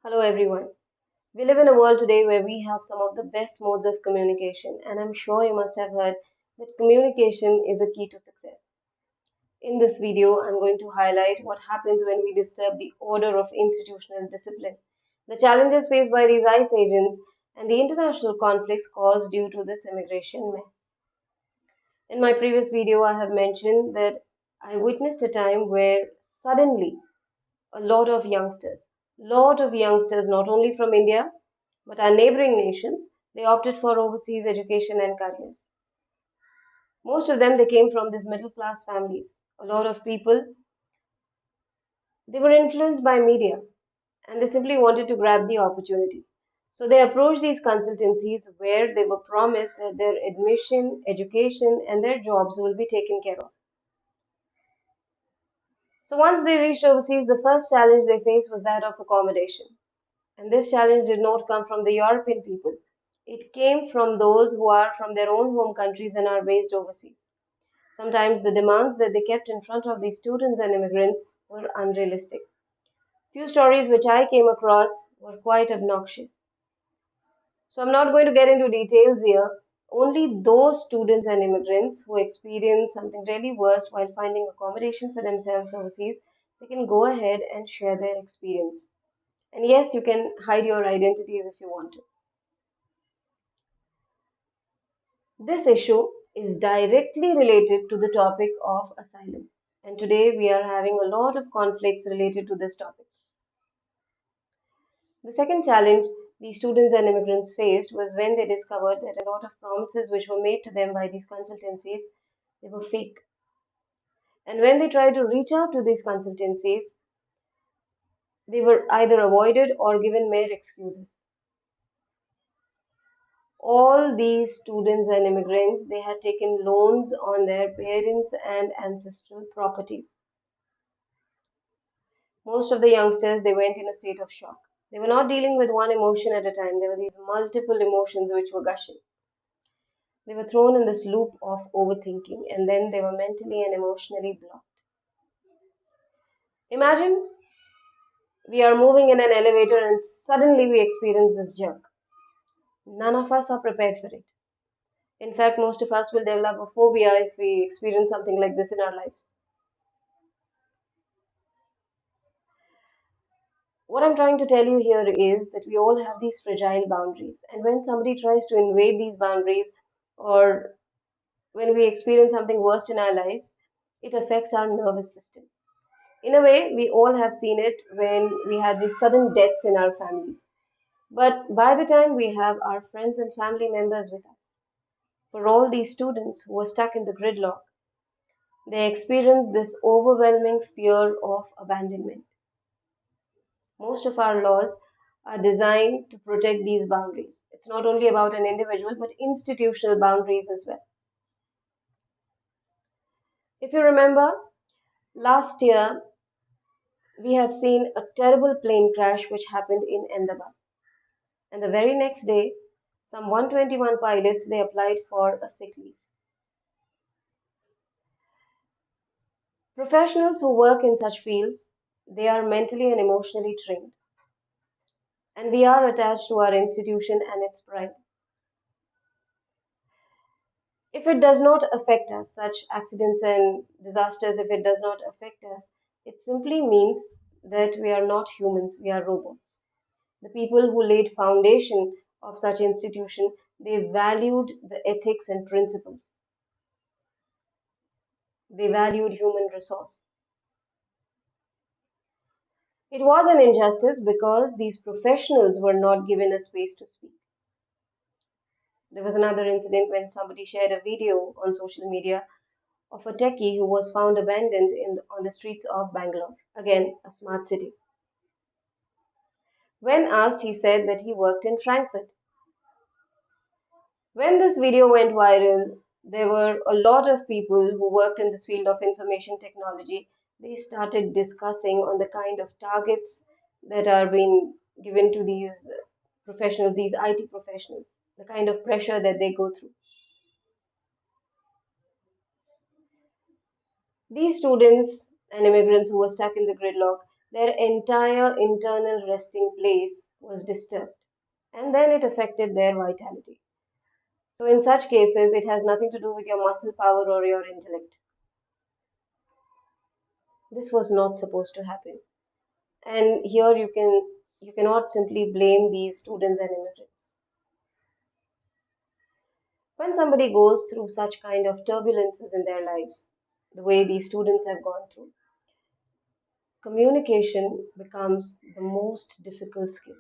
Hello, everyone. We live in a world today where we have some of the best modes of communication, and I'm sure you must have heard that communication is a key to success. In this video, I'm going to highlight what happens when we disturb the order of institutional discipline, the challenges faced by these ICE agents, and the international conflicts caused due to this immigration mess. In my previous video, I have mentioned that I witnessed a time where suddenly a lot of youngsters, not only from India, but our neighboring nations, they opted for overseas education and careers. Most of them, they came from these middle class families. A lot of people, they were influenced by media and they simply wanted to grab the opportunity. So they approached these consultancies where they were promised that their admission, education, and their jobs will be taken care of. So once they reached overseas, the first challenge they faced was that of accommodation. And this challenge did not come from the European people. It came from those who are from their own home countries and are based overseas. Sometimes the demands that they kept in front of these students and immigrants were unrealistic. Few stories which I came across were quite obnoxious. So I'm not going to get into details here. Only those students and immigrants who experience something really worse while finding accommodation for themselves overseas, they can go ahead and share their experience. And yes, you can hide your identities if you want to. This issue is directly related to the topic of asylum. And today we are having a lot of conflicts related to this topic. The second challenge the students and immigrants faced was when they discovered that a lot of promises which were made to them by these consultancies, they were fake. And when they tried to reach out to these consultancies, they were either avoided or given mere excuses. All these students and immigrants, they had taken loans on their parents and ancestral properties. Most of the youngsters, they went in a state of shock. They were not dealing with one emotion at a time. There were these multiple emotions which were gushing. They were thrown in this loop of overthinking and then they were mentally and emotionally blocked. Imagine we are moving in an elevator and suddenly we experience this jerk. None of us are prepared for it. In fact, most of us will develop a phobia if we experience something like this in our lives. What I'm trying to tell you here is that we all have these fragile boundaries, and when somebody tries to invade these boundaries, or when we experience something worst in our lives, it affects our nervous system. In a way, we all have seen it when we had these sudden deaths in our families. But by the time we have our friends and family members with us, for all these students who were stuck in the gridlock, they experience this overwhelming fear of abandonment. Most of our laws are designed to protect these boundaries. It's not only about an individual, but institutional boundaries as well. If you remember, last year we have seen a terrible plane crash which happened in Ahmedabad. And the very next day, some 121 pilots they applied for a sick leave. Professionals who work in such fields, they are mentally and emotionally trained. And we are attached to our institution and its pride. If it does not affect us, such accidents and disasters, if it does not affect us, it simply means that we are not humans, we are robots. The people who laid foundation of such institution, they valued the ethics and principles. They valued human resource. It was an injustice because these professionals were not given a space to speak. There was another incident when somebody shared a video on social media of a techie who was found abandoned on the streets of Bangalore, again, a smart city. When asked, he said that he worked in Frankfurt. When this video went viral, there were a lot of people who worked in this field of information technology. They started discussing on the kind of targets that are being given to these professionals, these IT professionals, the kind of pressure that they go through. These students and immigrants who were stuck in the gridlock, Their entire internal resting place was disturbed, and then it affected their vitality. So, in such cases, it has nothing to do with your muscle power or your intellect. This was not supposed to happen. And here you cannot simply blame these students and immigrants. When somebody goes through such kind of turbulences in their lives, the way these students have gone through, communication becomes the most difficult skill.